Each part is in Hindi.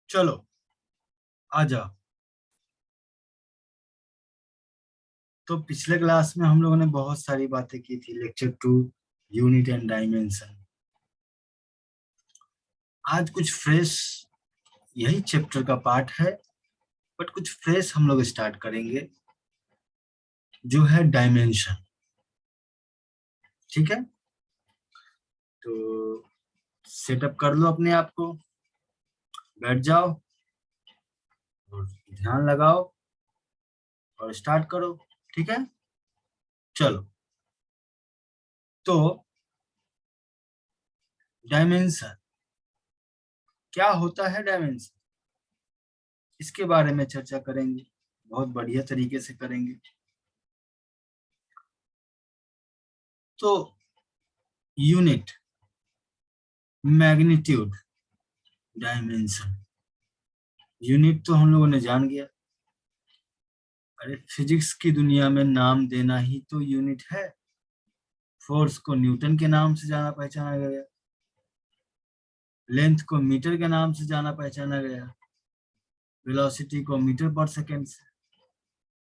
चलो आ जाओ। तो पिछले क्लास में हम लोगों ने बहुत सारी बातें की थी, लेक्चर 2, यूनिट एंड डायमेंशन। आज कुछ फ्रेश, यही चैप्टर का पार्ट है, बट कुछ फ्रेश हम लोग स्टार्ट करेंगे, जो है डायमेंशन। ठीक है, तो सेटअप कर लो अपने आप को, बैठ जाओ और ध्यान लगाओ और स्टार्ट करो। ठीक है, चलो। तो डायमेंशन क्या होता है? डायमेंशन, इसके बारे में चर्चा करेंगे, बहुत बढ़िया तरीके से करेंगे। तो यूनिट, मैग्नीट्यूड, डायमेंशन। यूनिट तो हम लोगों ने जान गया। अरे फिजिक्स की दुनिया में नाम देना ही तो यूनिट है। फोर्स को न्यूटन के नाम से जाना पहचाना गया, लेंथ को मीटर के नाम से जाना पहचाना गया, वेलोसिटी को मीटर पर सेकेंड से,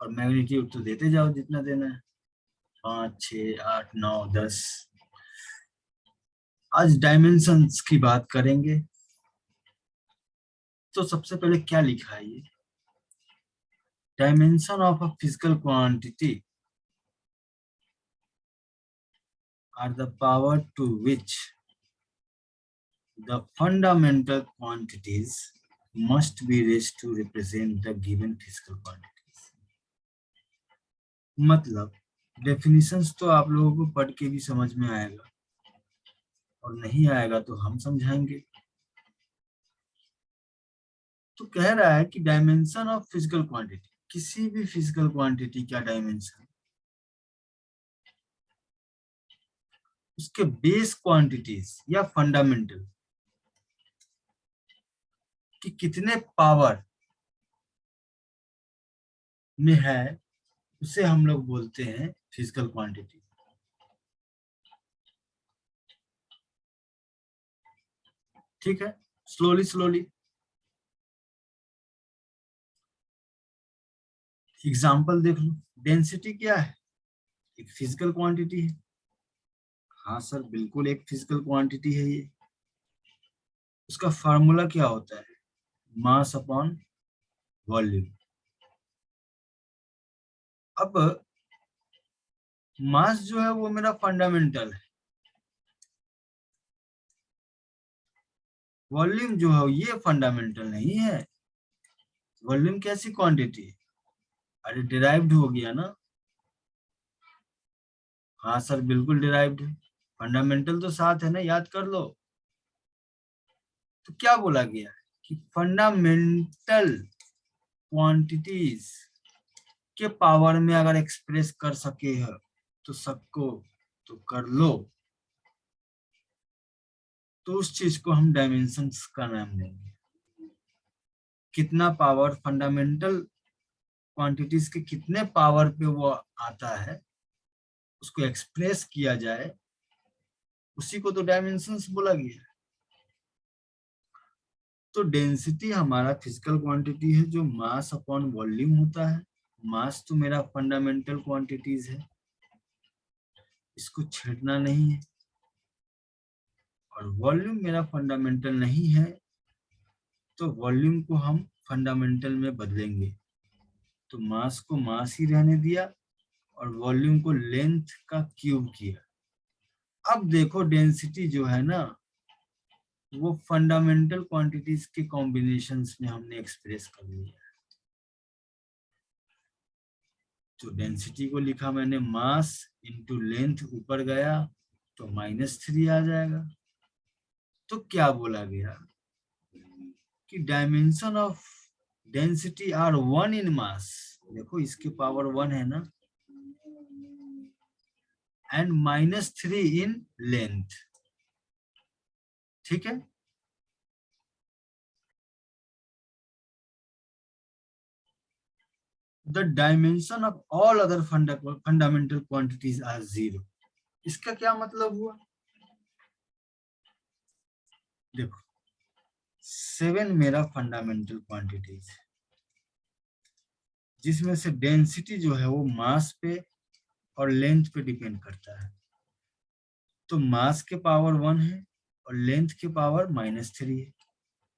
और मैग्नीट्यूड तो देते जाओ जितना देना है, 5, 6, 8, 9, 10। आज डायमेंशंस की बात करेंगे। तो सबसे पहले क्या लिखा है ये? Dimension of a physical quantity are the power to which the fundamental quantities must be raised to represent the given physical quantities। मतलब डेफिनिशंस तो आप लोगों को पढ़ के भी समझ में आएगा, और नहीं आएगा तो हम समझाएंगे। तो कह रहा है कि डायमेंशन ऑफ फिजिकल क्वांटिटी, किसी भी फिजिकल क्वांटिटी का डायमेंशन उसके बेस क्वांटिटीज या फंडामेंटल कि कितने पावर में है, उसे हम लोग बोलते हैं फिजिकल क्वांटिटी। ठीक है, स्लोली स्लोली एग्जाम्पल देख लो। डेंसिटी क्या है? एक फिजिकल क्वांटिटी है। हाँ सर, बिल्कुल एक फिजिकल क्वांटिटी है ये। उसका फार्मूला क्या होता है? Mass upon volume. अब मास जो है वो मेरा फंडामेंटल है, वॉल्यूम जो है ये फंडामेंटल नहीं है। वॉल्यूम कैसी क्वांटिटी है? अरे डिराइव्ड हो गया ना। हाँ सर, बिल्कुल डिराइव्ड है। फंडामेंटल तो साथ है ना, याद कर लो। तो क्या बोला गया है कि फंडामेंटल क्वांटिटीज के पावर में अगर एक्सप्रेस कर सके है तो सबको तो कर लो, तो उस चीज को हम डायमेंशंस का नाम देंगे। कितना पावर फंडामेंटल क्वांटिटीज के कितने पावर पे वो आता है, उसको एक्सप्रेस किया जाए, उसी को तो डायमेंशंस बोला गया है। तो डेंसिटी हमारा फिजिकल क्वांटिटी है जो मास अपॉन वॉल्यूम होता है। मास तो मेरा फंडामेंटल क्वांटिटीज है, इसको छेड़ना नहीं है। और वॉल्यूम मेरा फंडामेंटल नहीं है, तो वॉल्यूम को हम फंडामेंटल में बदलेंगे। तो मास को मास ही रहने दिया और वॉल्यूम को लेंथ का क्यूब किया। अब देखो डेंसिटी जो है ना, वो फंडामेंटल क्वांटिटीज के कॉम्बिनेशंस में हमने एक्सप्रेस कर लिया। तो डेंसिटी को लिखा मैंने मास इंटू लेंथ, ऊपर गया तो -3 आ जाएगा। तो क्या बोला गया कि डायमेंशन ऑफ डेंसिटी आर 1 इन मास। देखो इसके पावर 1 है ना, एंड -3 इन लेंथ। ठीक है, the dimension of all other fundamental quantities are 0। इसका क्या मतलब हुआ? देखो 7 मेरा फंडामेंटल क्वांटिटीज है, जिसमें से डेंसिटी जो है वो मास पे और लेंथ पे डिपेंड करता है। तो मास के पावर 1 है और लेंथ के पावर -3 है।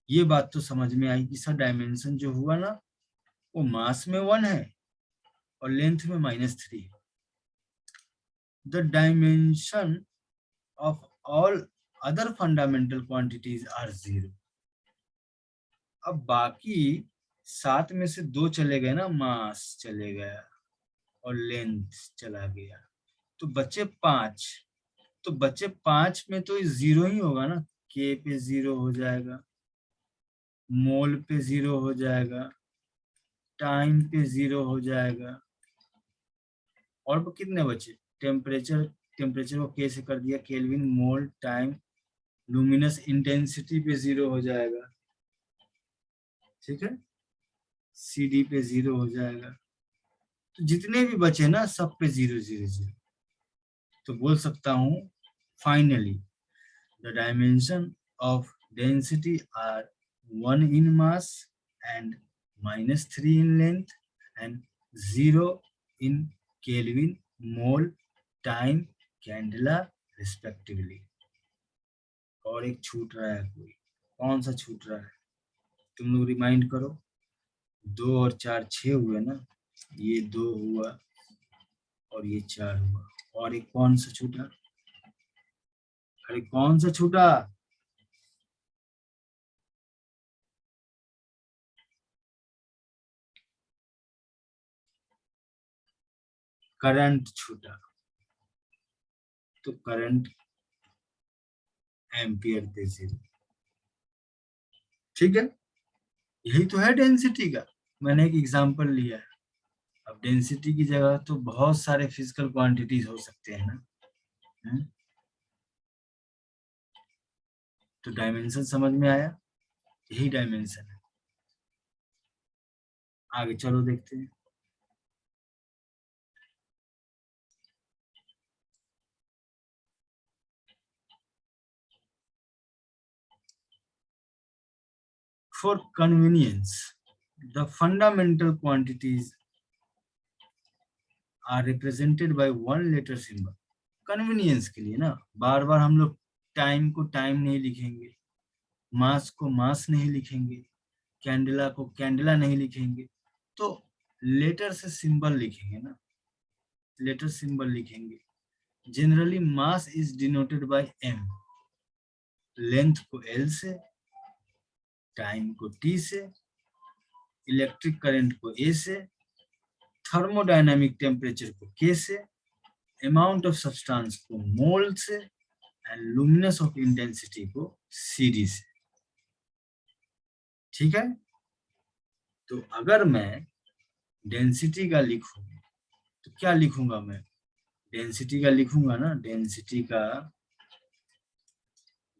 ये बात तो समझ में आई कि सर डायमेंशन जो हुआ ना वो मास में 1 है और लेंथ में -3 है। The dimension of all other fundamental quantities are 0। अब बाकी 7 में से 2 चले गए ना, मास चले गया और लेंथ चला गया, तो बचे 5। तो बचे 5 में तो 0 ही होगा ना, के पे 0 हो जाएगा, मोल पे 0 हो जाएगा, टाइम पे 0 हो जाएगा, और कितने बचे? टेम्परेचर, टेम्परेचर को के से कर दिया, केल्विन, मोल, टाइम, लुमिनस इंटेंसिटी पे 0 हो जाएगा, ठीक है, CD पे 0 हो जाएगा। तो जितने भी बचे ना सब पे 0 0 0। तो बोल सकता हूँ finally the dimension of density are 1 in mass and -3 in length and 0 in Kelvin, mole, time, candela respectively। और एक छूट रहा है कोई, कौन सा छूट रहा है? तुम लोग रिमाइंड करो। 2 और 4 6 हुए ना, ये 2 हुआ और ये 4 हुआ, और एक कौन सा छूटा? अरे कौन सा छूटा? करंट छूटा। तो करंट एम्पियर पे 0, ठीक है। यही तो है डेंसिटी का। मैंने एक एग्जांपल लिया है। अब डेंसिटी की जगह तो बहुत सारे फिजिकल क्वांटिटीज हो सकते हैं ना। तो डायमेंशन समझ में आया, यही डायमेंशन है। आगे चलो देखते हैं। For convenience, the fundamental quantities are represented by one letter symbol। Convenience के लिए ना, बार बार हम लोग टाइम को टाइम नहीं लिखेंगे, मास को मास नहीं लिखेंगे, कैंडला को कैंडला नहीं लिखेंगे, तो लेटर से सिंबल लिखेंगे ना, लेटर सिंबल लिखेंगे। Generally mass is denoted by m, length को L से, टाइम को T से, इलेक्ट्रिक करंट को A से, थर्मोडायनामिक टेम्परेचर को K से, अमाउंट ऑफ सब्सटेंस को मोल से, एंड लुमिनस ऑफ इंटेंसिटी को CD से, ठीक है। तो अगर मैं डेंसिटी का लिखूं तो क्या लिखूंगा मैं? डेंसिटी का लिखूंगा ना, डेंसिटी का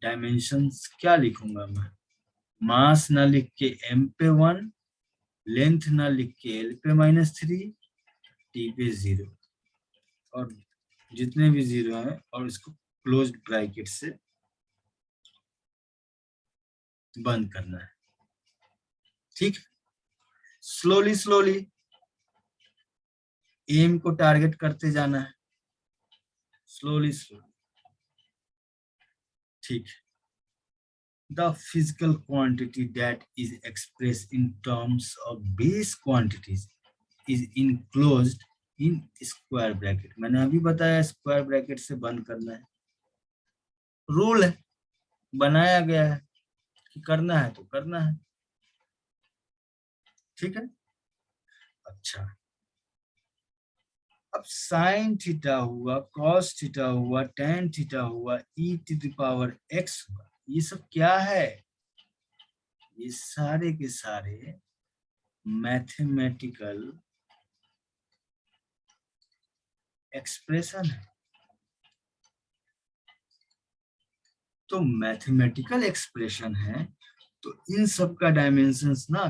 डायमेंशंस क्या लिखूंगा मैं? मास ना लिख के m पे 1, लेंथ ना लिख के L पे -3, T पे 0, और जितने भी 0 हैं और इसको क्लोज ब्रैकेट से बंद करना है, ठीक। स्लोली स्लोली एम को टारगेट करते जाना है, स्लोली स्लोली, ठीक। The physical quantity that is expressed in terms of base quantities is enclosed in square bracket। मैंने अभी बताया स्क्वायर ब्रैकेट से बंद करना है, रूल है, बनाया गया है कि करना है तो करना है, ठीक है। अच्छा, अब साइन थीटा हुआ, कॉस थीटा हुआ, टेन थीटा हुआ, e⁻x हुआ, ये सब क्या है? ये सारे के सारे मैथमेटिकल एक्सप्रेशन है। तो मैथमेटिकल एक्सप्रेशन है तो इन सब का डायमेंशंस ना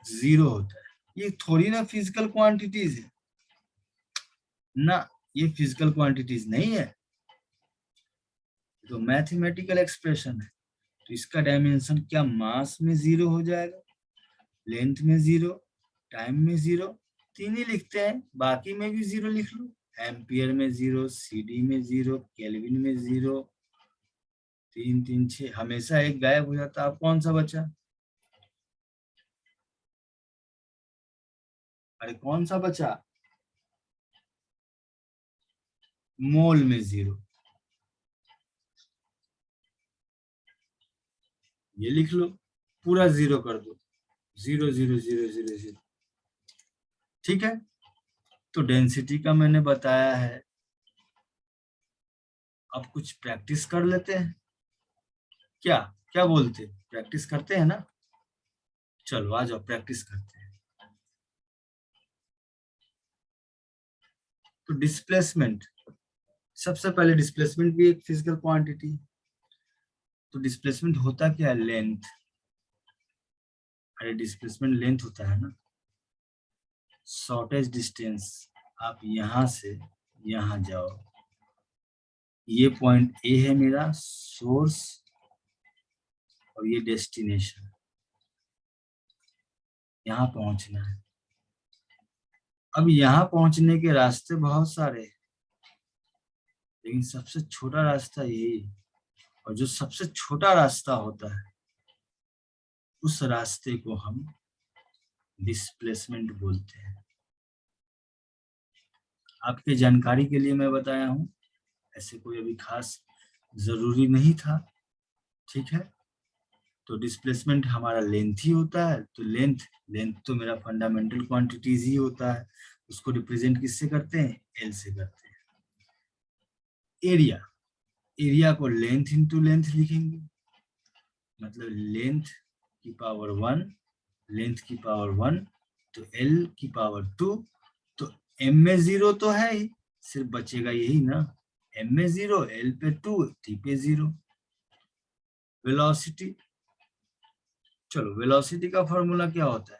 0 होता है। ये थोड़ी ना फिजिकल क्वांटिटीज है ना, ये फिजिकल क्वांटिटीज नहीं है, तो मैथमेटिकल एक्सप्रेशन है। तो इसका डायमेंशन क्या मास में 0 हो जाएगा, लेंथ में 0, टाइम में 0, तीन ही लिखते हैं, बाकी में भी 0 लिख लो, एम्पियर में 0, सीडी में 0, केल्विन में 0, 3 3 6, हमेशा एक गायब हो जाता, अब कौन सा बचा? अरे कौन सा बचा? मोल में 0, ये लिख लो, पूरा 0 कर दो, 0 0 0 0 0, ठीक है। तो डेंसिटी का मैंने बताया है, अब कुछ प्रैक्टिस कर लेते हैं, क्या क्या बोलते, प्रैक्टिस करते हैं ना? चलो आ जाओ प्रैक्टिस करते हैं। तो डिस्प्लेसमेंट, सबसे पहले डिस्प्लेसमेंट भी एक फिजिकल क्वांटिटी, तो डिस्प्लेसमेंट होता क्या है? लेंथ। अरे डिस्प्लेसमेंट लेंथ होता है ना, शॉर्टेज डिस्टेंस, आप यहां से यहां जाओ, ये पॉइंट ए है मेरा सोर्स, और ये डेस्टिनेशन, यहाँ पहुंचना है। अब यहाँ पहुंचने के रास्ते बहुत सारे हैं, लेकिन सबसे छोटा रास्ता यही है, और जो सबसे छोटा रास्ता होता है उस रास्ते को हम डिस्प्लेसमेंट बोलते हैं। आपके जानकारी के लिए मैं बताया हूँ, ऐसे कोई अभी खास जरूरी नहीं था, ठीक है। तो डिस्प्लेसमेंट हमारा लेंथ ही होता है, तो लेंथ लेंथ तो मेरा फंडामेंटल क्वांटिटीज ही होता है, उसको रिप्रेजेंट किससे करते हैं? एल से करते हैं। एरिया, एरिया को लेंथ इंटू लेंथ लिखेंगे, मतलब लेंथ की पावर 1, लेंथ की पावर 1, तो एल की पावर 2, तो एम में 0 तो है ही, सिर्फ बचेगा यही ना, एम में 0, एल पे 2, टी पे 0। वेलोसिटी, चलो वेलोसिटी का फॉर्मूला क्या होता है?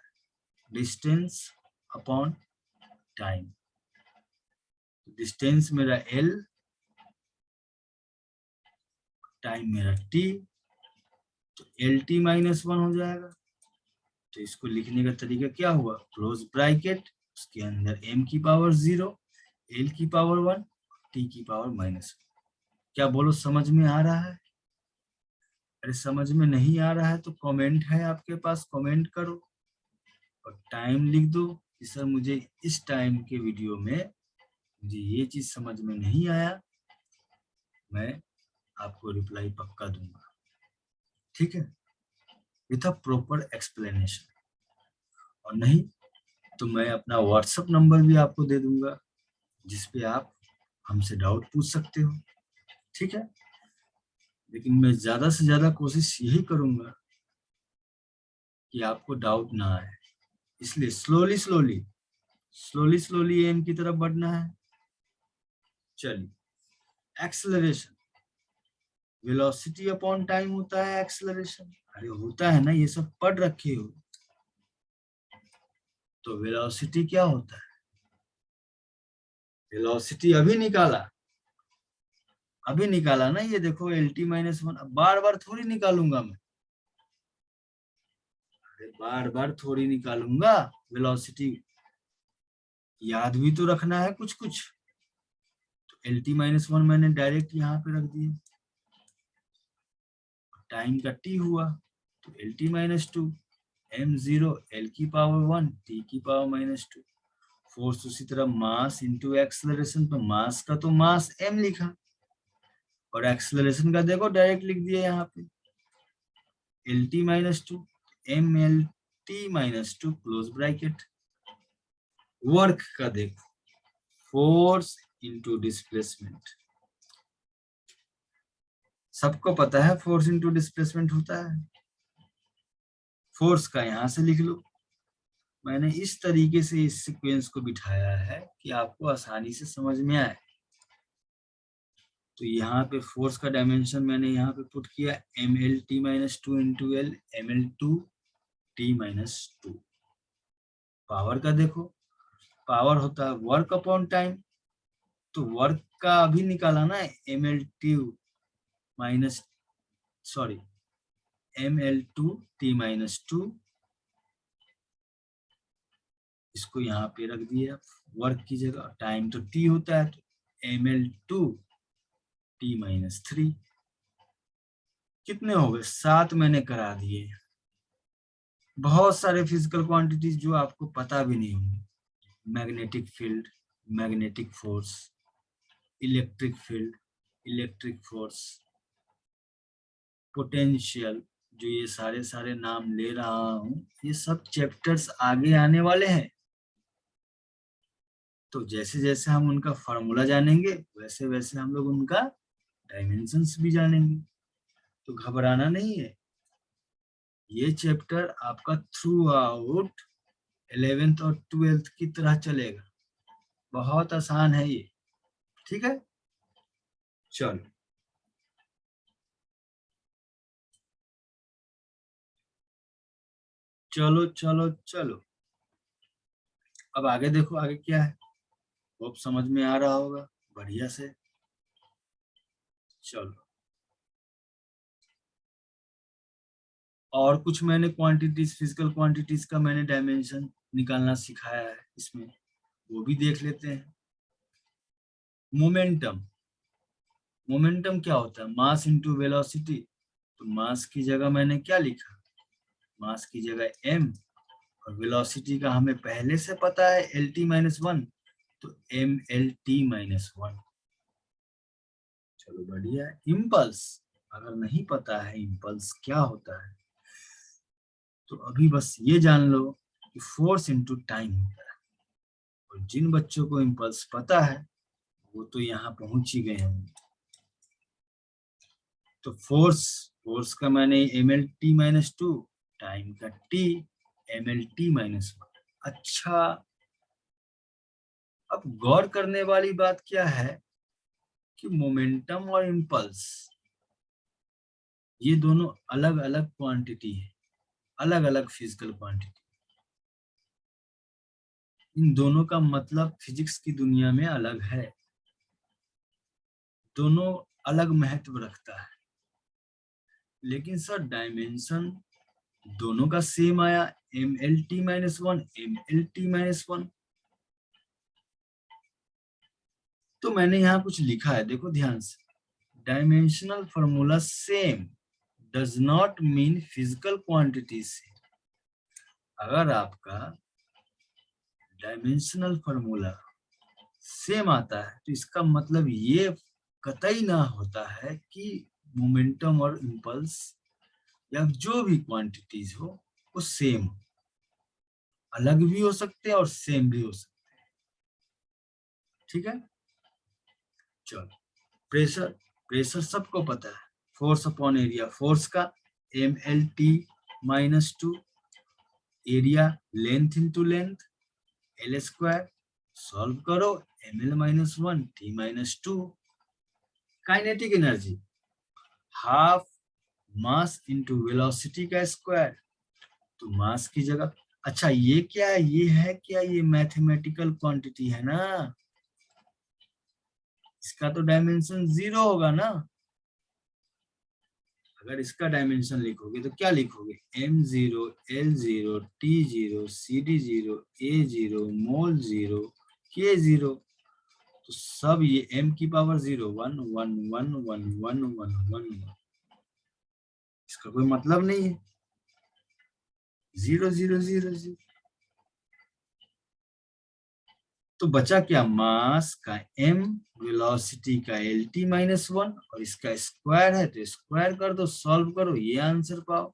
Distance upon time. डिस्टेंस मेरा एल, टाइम मेरा टी, तो एल टी माइनस 1 हो जाएगा। तो इसको लिखने का तरीका क्या हुआ? क्लोज ब्रैकेट, उसके अंदर m की पावर 0, l की पावर 1, t की पावर -1। क्या बोलो, समझ में आ रहा है? अरे समझ में नहीं आ रहा है तो कमेंट है आपके पास, कमेंट करो और टाइम लिख दो कि सर मुझे इस टाइम के वीडियो में मुझे ये चीज समझ में नहीं आया, मैं आपको रिप्लाई पक्का दूंगा, ठीक है, विथ अ प्रॉपर एक्सप्लेनेशन। और नहीं तो मैं अपना व्हाट्सएप नंबर भी आपको दे दूंगा, जिसपे आप हमसे डाउट पूछ सकते हो, ठीक है। लेकिन मैं ज्यादा से ज्यादा कोशिश यही करूंगा कि आपको डाउट ना आए, इसलिए slowly slowly slowly slowly M की तरफ बढ़ना है। चलिए, एक्सेलरेशन, वेलोसिटी अपॉन टाइम होता है एक्सेलरेशन, अरे होता है ना, ये सब पढ़ रखे हो। तो वेलोसिटी क्या होता है? वेलोसिटी अभी निकाला, अभी निकाला ना, ये देखो LT-1, बार बार थोड़ी निकालूंगा मैं, बार बार थोड़ी निकालूंगा वेलोसिटी, याद भी तो रखना है कुछ कुछ। तो LT-1 मैंने डायरेक्ट यहाँ पे रख दिया, टाइम का t हुआ तो LT-2, m0 l की पावर 1, t की पावर -2। फोर्स उसी तरह मास इंटू एक्सेलरेशन, तो मास का तो मास m लिखा, और एक्सेलरेशन का देखो डायरेक्ट लिख दिया यहाँ पे LT-2 mLT-2 close bracket. Work का देखो, फोर्स इंटू डिस्प्लेसमेंट, सबको पता है फोर्स इंटू डिस्प्लेसमेंट होता है। फोर्स का यहां से लिख लो, मैंने इस तरीके से इस सीक्वेंस को बिठाया है कि आपको आसानी से समझ में आए। तो यहाँ पे फोर्स का डायमेंशन मैंने यहाँ पे पुट किया mLT-2 into L mL2T-2। Power का देखो, पावर होता है वर्क अपॉन टाइम, तो वर्क का अभी निकाला ना, mL2 माइनस, सॉरी ml2t-2, इसको यहाँ पे रख दिया वर्क की जगह, टाइम तो t होता है तो ml2t-3, कितने हो गए 7 मैंने करा दिए। बहुत सारे फिजिकल क्वांटिटीज जो आपको पता भी नहीं होंगे, magnetic field, magnetic force, electric field, electric force, potential, जो ये सारे नाम ले रहा हूँ, ये सब चैप्टर्स आगे आने वाले हैं। तो जैसे जैसे हम उनका फॉर्मूला जानेंगे वैसे वैसे हम लोग उनका डायमेंशंस भी जानेंगे, तो घबराना नहीं है। ये चैप्टर आपका थ्रू आउट 11th और 12th की तरह चलेगा, बहुत आसान है ये, ठीक है। चलो चलो चलो चलो, अब आगे देखो, आगे क्या है, वो अब समझ में आ रहा होगा बढ़िया से। चलो, और कुछ मैंने क्वांटिटीज, फिजिकल क्वांटिटीज का मैंने डायमेंशन निकालना सिखाया है इसमें, वो भी देख लेते हैं। मोमेंटम, मोमेंटम क्या होता है, मास इनटू वेलोसिटी। तो मास की जगह मैंने क्या लिखा, मास की जगह m, और वेलोसिटी का हमें पहले से पता है LT-1, तो mLT-1। चलो बढ़िया है। इम्पल्स, अगर नहीं पता है इम्पल्स क्या होता है, तो अभी बस ये जान लो कि फोर्स इनटू टाइम होता है, और जिन बच्चों को इम्पल्स पता है वो तो यहाँ पहुंच ही गए होंगे। तो फोर्स, फोर्स का मैंने mLT-2, टाइम का t mLT-1। अच्छा, अब गौर करने वाली बात क्या है कि मोमेंटम और इम्पल्स ये दोनों अलग अलग क्वांटिटी है, अलग अलग फिजिकल क्वांटिटी। इन दोनों का मतलब फिजिक्स की दुनिया में अलग है, दोनों अलग महत्व रखता है। लेकिन सर डायमेंशन दोनों का सेम आया, mLT-1 mLT-1। तो मैंने यहाँ कुछ लिखा है, देखो ध्यान से, dimensional formula same does not mean physical quantity से। अगर आपका डायमेंशनल फॉर्मूला सेम आता है तो इसका मतलब ये कतई ना होता है कि मोमेंटम और इम्पल्स या जो भी क्वांटिटीज हो वो सेम, अलग भी हो सकते हैं और सेम भी हो सकते हैं, ठीक है। चलो, प्रेशर, प्रेशर सबको पता है, फोर्स अपॉन एरिया, फोर्स का mLT-2, area length into length L², solve करो ml-1 t-2। Kinetic energy half mass into velocity का स्क्वायर, तो मास की जगह, अच्छा ये क्या है, ये है क्या, ये मैथमेटिकल क्वांटिटी है ना, इसका तो डायमेंशन 0 होगा ना। अगर इसका डायमेंशन लिखोगे तो क्या लिखोगे, m0 l0 t0 cd0 a0 मोल 0 k0। तो सब ये m की पावर 0 1 1 1 1 1 1 1 1, इसका कोई मतलब नहीं है, 0 0 0 0। तो बचा क्या, मास का m, वेलोसिटी का LT-1, और इसका स्क्वायर है तो स्क्वायर कर दो, सॉल्व करो, ये आंसर पाओ।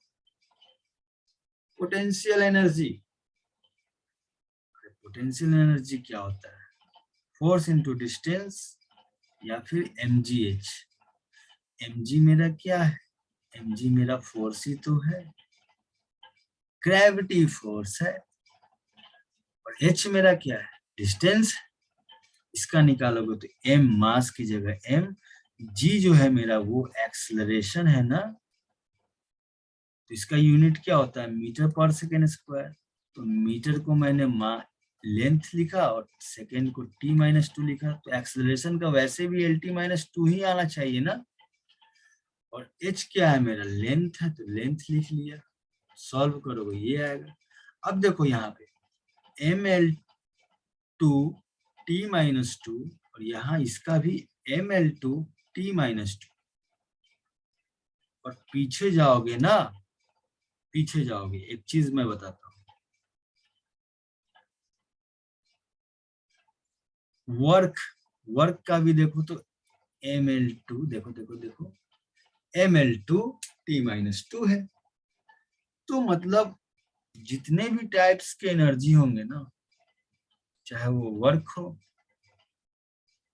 पोटेंशियल एनर्जी, पोटेंशियल एनर्जी क्या होता है, फोर्स इनटू डिस्टेंस या फिर mgh। mg मेरा क्या है, mg मेरा फोर्स ही तो है, ग्रेविटी फोर्स है, और h मेरा क्या है, डिस्टेंस। इसका निकालोगे तो m मास की जगह m, g जो है मेरा वो एक्सेलरेशन है ना, तो इसका यूनिट क्या होता है, मीटर पर सेकेंड स्क्वायर। तो मीटर को मैंने लेंथ लिखा और सेकेंड को t-2 लिखा, तो एक्सेलरेशन का वैसे भी LT-2 ही आना चाहिए ना। और h क्या है मेरा, लेंथ है, तो लेंथ लिख लिया। सॉल्व करोगे ये आएगा। अब देखो यहाँ पे ml2 t-2 और यहाँ इसका भी ml2 t-2। और पीछे जाओगे ना, पीछे जाओगे, एक चीज मैं बताता हूँ, वर्क का भी देखो तो ml2, देखो देखो देखो, ml2 t-2 है। तो मतलब जितने भी टाइप्स के एनर्जी होंगे ना, चाहे वो वर्क हो,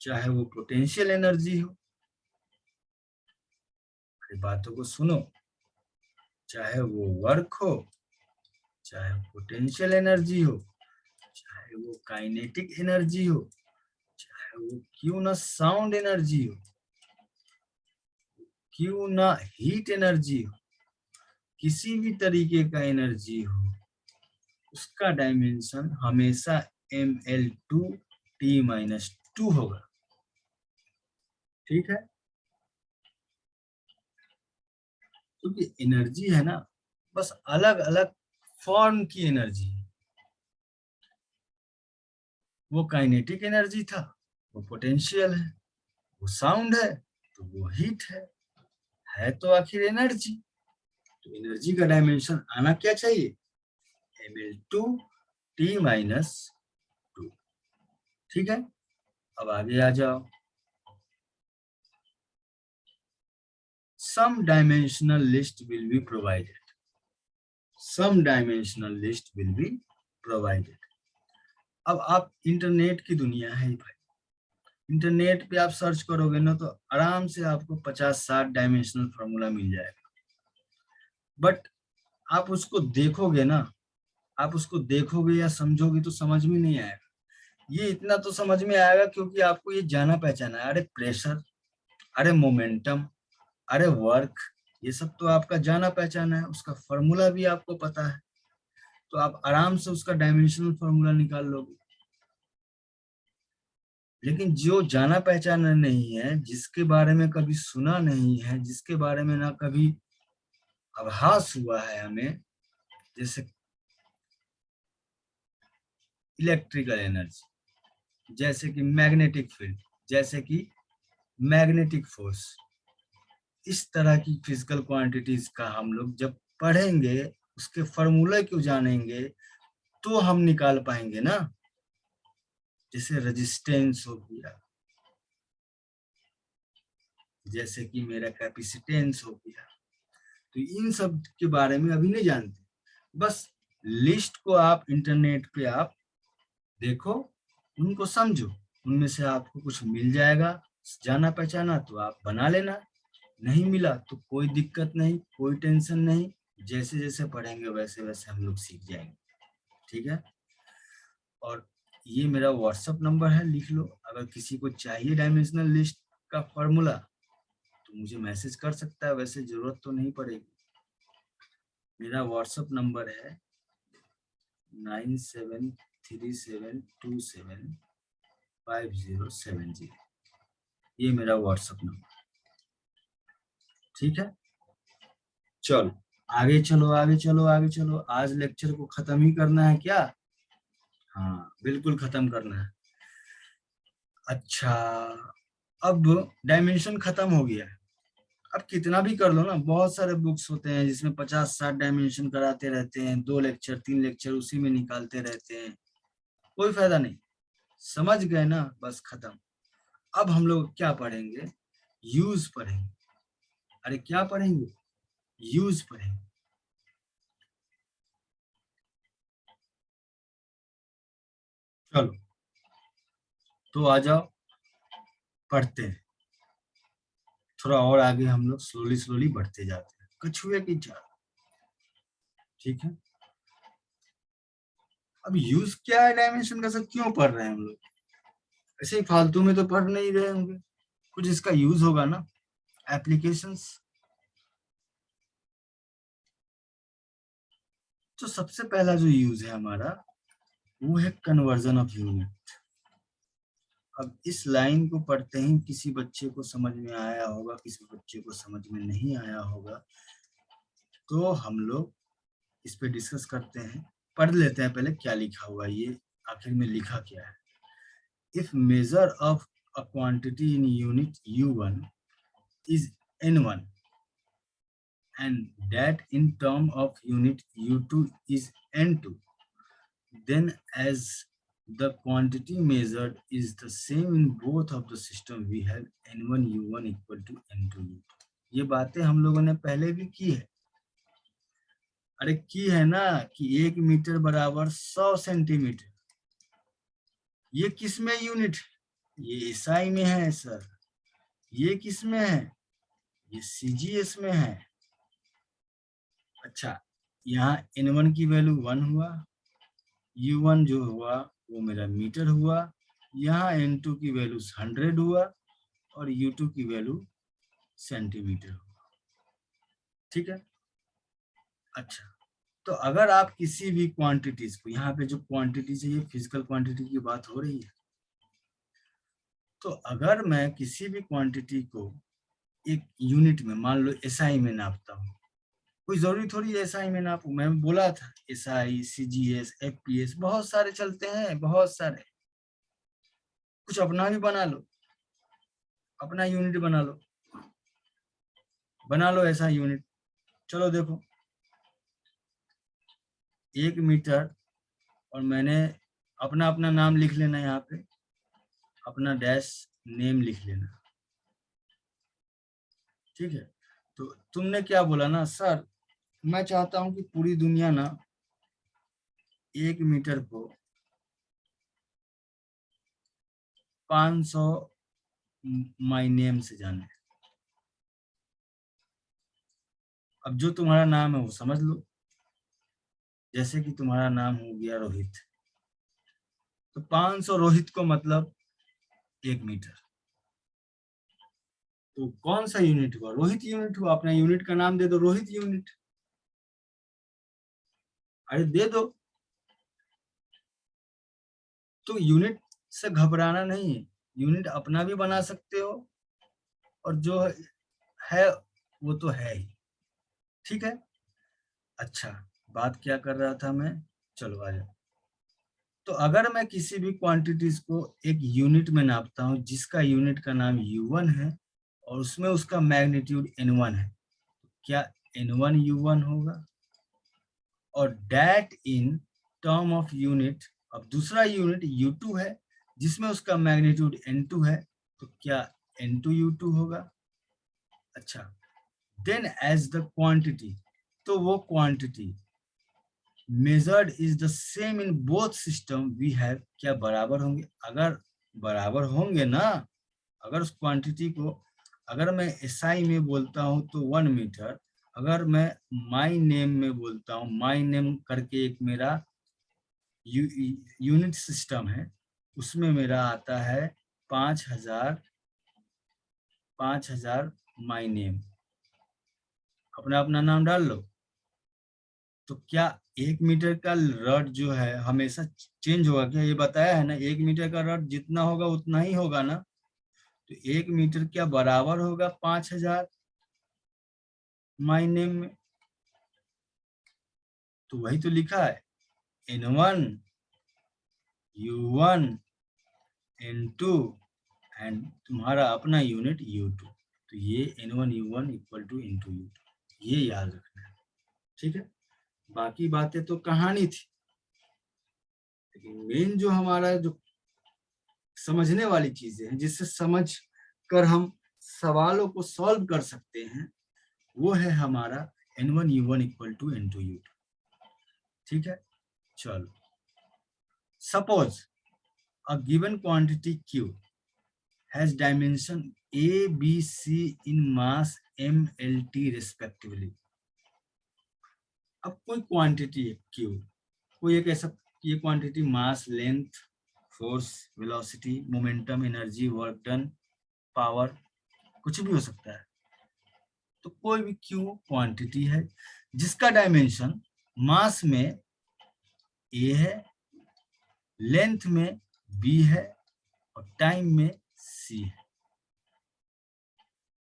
चाहे वो पोटेंशियल एनर्जी हो, बातों को सुनो, चाहे वो वर्क हो, चाहे पोटेंशियल एनर्जी हो, चाहे वो काइनेटिक एनर्जी हो, चाहे वो क्यों ना साउंड एनर्जी हो, क्यों ना हीट एनर्जी हो, किसी भी तरीके का एनर्जी हो, उसका डायमेंशन हमेशा ml2 t-2 होगा। ठीक है, क्योंकि एनर्जी है ना, बस अलग अलग फॉर्म की एनर्जी है। वो काइनेटिक एनर्जी था, वो पोटेंशियल है, वो साउंड है, तो वो हीट है तो आखिर एनर्जी। तो एनर्जी का डायमेंशन आना क्या चाहिए, ml2 t-2। ठीक है, अब आगे आ जाओ। Some dimensional list will be provided. Some dimensional list will be provided. अब आप इंटरनेट की दुनिया है भाई, इंटरनेट पे आप सर्च करोगे ना तो आराम से आपको 50-60 डायमेंशनल फॉर्मूला मिल जाएगा। बट आप उसको देखोगे ना, आप उसको देखोगे या समझोगे तो समझ में नहीं आएगा। ये इतना तो समझ में आएगा क्योंकि आपको ये जाना पहचाना है, अरे प्रेशर, अरे मोमेंटम, अरे वर्क, ये सब तो आपका जाना पहचाना है, उसका फॉर्मूला भी आपको पता है, तो आप आराम से उसका डायमेंशनल फॉर्मूला निकाल लोगे। लेकिन जो जाना पहचाना नहीं है, जिसके बारे में कभी सुना नहीं है, जिसके बारे में ना कभी आभास हुआ है हमें, जैसे इलेक्ट्रिकल एनर्जी, जैसे कि मैग्नेटिक फील्ड, जैसे कि मैग्नेटिक फोर्स, इस तरह की फिजिकल क्वांटिटीज का हम लोग जब पढ़ेंगे, उसके फॉर्मूले क्यों जानेंगे, तो हम निकाल पाएंगे ना। जैसे रेजिस्टेंस हो गया, जैसे कि मेरा कैपेसिटेंस हो गया, तो इन सब के बारे में अभी नहीं जानते। बस लिस्ट को आप इंटरनेट पे आप देखो, उनको समझो, उनमें से आपको कुछ मिल जाएगा जाना पहचाना तो आप बना लेना, नहीं मिला तो कोई दिक्कत नहीं, कोई टेंशन नहीं, जैसे जैसे पढ़ेंगे वैसे वैसे हम लोग सीख जाएंगे। ठीक है, और ये मेरा व्हाट्सएप नंबर है, लिख लो। अगर किसी को चाहिए डायमेंशनल लिस्ट का फॉर्मूला तो मुझे मैसेज कर सकता है, वैसे जरूरत तो नहीं पड़ेगी। मेरा व्हाट्सएप नंबर है 9737275070। ये मेरा व्हाट्सएप नंबर। ठीक है, चलो आगे चलो, आगे चलो, आगे चलो। आज लेक्चर को खत्म ही करना है क्या? हाँ बिल्कुल खत्म करना है। अच्छा, अब डायमेंशन खत्म हो गया है। अब कितना भी कर लो ना, बहुत सारे बुक्स होते हैं जिसमें 50-60 डायमेंशन कराते रहते हैं, 2 लेक्चर 3 लेक्चर उसी में निकालते रहते हैं, कोई फायदा नहीं। समझ गए ना, बस खत्म। अब हम लोग क्या पढ़ेंगे, यूज पढ़ेंगे। अरे क्या पढ़ेंगे, यूज पढ़ेंगे। चलो तो आ जाओ, पढ़ते हैं। थोड़ा और आगे हम लोग स्लोली स्लोली बढ़ते जाते हैं, कछुए की चाल। ठीक है, अब यूज क्या है डायमेंशन का, सब क्यों पढ़ रहे हैं हम लोग? ऐसे ही फालतू में तो पढ़ नहीं रहे होंगे, कुछ इसका यूज होगा ना, एप्लीकेशंस। तो सबसे पहला जो यूज है हमारा, वो है कन्वर्जन ऑफ यूनिट। अब इस लाइन को पढ़ते ही किसी बच्चे को समझ में आया होगा, किसी बच्चे को समझ में नहीं आया होगा, तो हम लोग इस पे डिस्कस करते हैं। पढ़ लेते हैं पहले क्या लिखा हुआ, ये आखिर में लिखा क्या है। If measure of a quantity in unit U1 is N1 and that in term of unit U2 is N2, then as the quantity measured is the same in both of the system, we have N1 U1 equal to N2 U2. ये बातें हम लोगों ने पहले भी की है। अरे की है ना, कि 1 मीटर बराबर 100 सेंटीमीटर। ये किस में यूनिट? ये एसआई में है सर। ये किस में है? ये सीजीएस में है। अच्छा, यहाँ N1 की वैल्यू 1 हुआ, U1 जो हुआ वो मेरा मीटर हुआ, यहाँ N2 की वैल्यू 100 हुआ और U2 की वैल्यू सेंटीमीटर हुआ। ठीक है। अच्छा, तो अगर आप किसी भी क्वांटिटीज को, यहाँ पे जो क्वांटिटीज है ये फिजिकल क्वांटिटी की बात हो रही है, तो अगर मैं किसी भी क्वांटिटी को एक यूनिट में, मान लो एसआई में नापता हूँ, कोई जरूरी थोड़ी एसआई में नापू। मैं बोला था एसआई, सीजीएस, एफपीएस बहुत सारे चलते हैं, बहुत सारे। कुछ अपना भी बना लो, अपना यूनिट बना लो ऐसा यूनिट। चलो देखो, 1 मीटर, और मैंने अपना नाम लिख लेना, यहाँ पे अपना डैश नेम लिख लेना। ठीक है। तो तुमने क्या बोला ना, सर मैं चाहता हूं कि पूरी दुनिया ना 1 मीटर को 500 माय नेम से जाने। अब जो तुम्हारा नाम है वो समझ लो, जैसे कि तुम्हारा नाम हो गया रोहित, तो 500 रोहित को मतलब 1 मीटर। तो कौन सा यूनिट हुआ? रोहित यूनिट हुआ। अपना यूनिट का नाम दे दो, रोहित यूनिट। अरे दे दो। तो यूनिट से घबराना नहीं है, यूनिट अपना भी बना सकते हो, और जो है वो तो है ही। ठीक है। अच्छा, बात क्या कर रहा था मैं, चलो आ जाओ। तो अगर मैं किसी भी क्वांटिटीज को एक यूनिट में नापता हूं जिसका यूनिट का नाम U1 है और उसमें उसका मैग्नीट्यूड N1 है, तो क्या N1 U1 होगा? और that in term of unit, अब दूसरा यूनिट U2 है जिसमें उसका मैग्नीट्यूड N2 है, तो क्या N2 U2 होगा? अच्छा, देन एज द क्वांटिटी, तो वो quantity measured is the same in both system we have, क्या बराबर होंगे? अगर बराबर होंगे ना, अगर उस क्वांटिटी को, अगर मैं एसआई में बोलता हूं तो 1 मीटर, अगर मैं माय नेम में बोलता हूं, माय नेम करके एक मेरा यूनिट सिस्टम है, उसमें मेरा आता है 5000 माय नेम। अपना नाम डाल लो। तो क्या 1 मीटर का रड जो है हमेशा चेंज होगा क्या? ये बताया है ना, 1 मीटर का रड जितना होगा उतना ही होगा ना। तो 1 मीटर क्या बराबर होगा 5000 माय नेम में? तो वही तो लिखा है, N1 U1 N2 एंड तुम्हारा अपना यूनिट U2। तो ये N1 U1 equal to N2 U2, ये याद रखना है। ठीक है। बाकी बातें तो कहानी थी, लेकिन मेन जो हमारा जो समझने वाली चीजें हैं, जिससे समझ कर हम सवालों को सॉल्व कर सकते हैं, वो है हमारा N1 U1 equal to N2 U2। ठीक है। चलो, suppose a given quantity Q has dimension A, B, C in mass M, L, T respectively। अब कोई क्वांटिटी है Q, कोई एक ऐसा, ये quantity mass, length, force, velocity, momentum, energy, work done, power, कुछ भी हो सकता है। तो कोई भी Q क्वांटिटी है जिसका डायमेंशन मास में A है, लेंथ में B है, और टाइम में c है।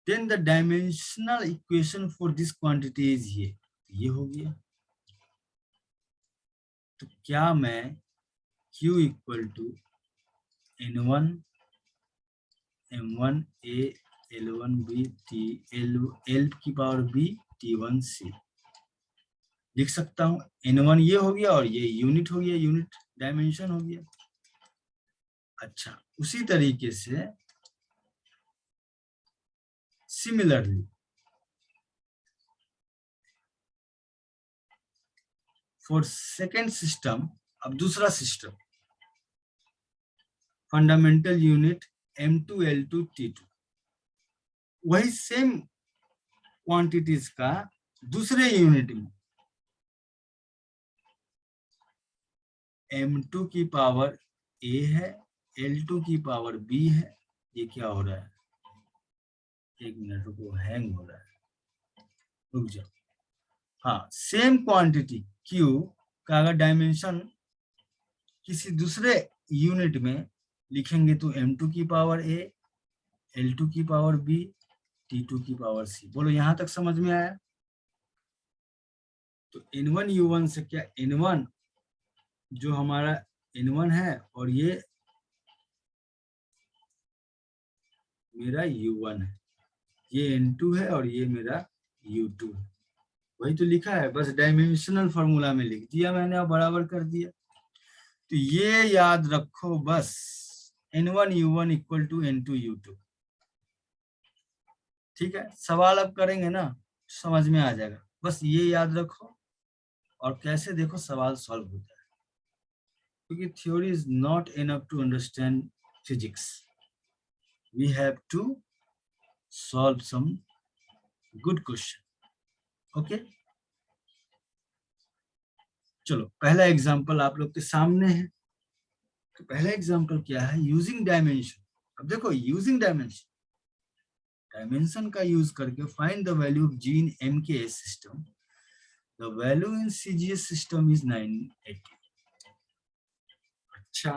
Then the dimensional equation for this quantity is ये हो गया। तो क्या मैं q equal to n1 m1 a l1 b t l की पावर b t1 c लिख सकता हूँ। n1 ये हो गया और ये यूनिट हो गया, यूनिट डायमेंशन हो गया। अच्छा, उसी तरीके से सिमिलरली फॉर सेकेंड सिस्टम, अब दूसरा system fundamental unit m2 l2 t2, वही सेम क्वांटिटीज का दूसरे यूनिट में m2 की पावर a है, l2 की पावर b है। ये क्या हो रहा है, एक मिनट रुको, हैंग हो रहा है, रुक जाओ। हाँ, सेम क्वांटिटी q का अगर डायमेंशन किसी दूसरे यूनिट में लिखेंगे तो m2 की पावर a, l2 की पावर b, t2 की पावर c। बोलो यहां तक समझ में आया? तो n1 u1 से क्या, n1 जो हमारा n1 है और ये मेरा u1 है, ये n2 है और ये मेरा u2 है। वही तो लिखा है, बस डायमेंशनल फॉर्मूला में लिख दिया मैंने और बराबर कर दिया। तो ये याद रखो बस, n1 u1 equal to n2 u2। ठीक है, सवाल अब करेंगे ना, समझ में आ जाएगा। बस ये याद रखो और कैसे देखो सवाल सॉल्व होता है, क्योंकि theory is not enough to understand physics, we have to solve some good question. Okay, चलो पहला एग्जांपल आप लोग के सामने है। तो पहला एग्जांपल क्या है, यूजिंग डायमेंशन। अब देखो, यूजिंग डायमेंशन, डायमेंशन का यूज करके find the value of g in MKS system. The value in CGS system is 980। अच्छा,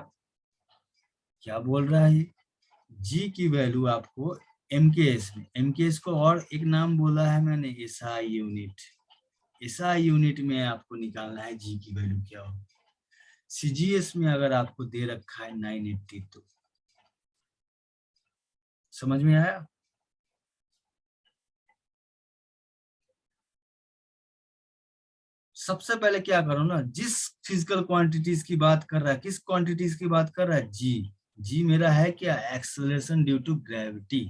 क्या बोल रहा है ये, g की वैल्यू आपको MKS में, MKS को और एक नाम बोला है मैंने, SI यूनिट। SI यूनिट में आपको निकालना है g की वैल्यू क्या हो। CGS में अगर आपको दे रखा है 980, तो समझ में आया? सबसे पहले क्या करो ना, जिस फिजिकल क्वांटिटीज की बात कर रहा है, किस क्वांटिटीज की बात कर रहा है, जी मेरा है क्या, एक्सेलरेशन ड्यू टू ग्रेविटी।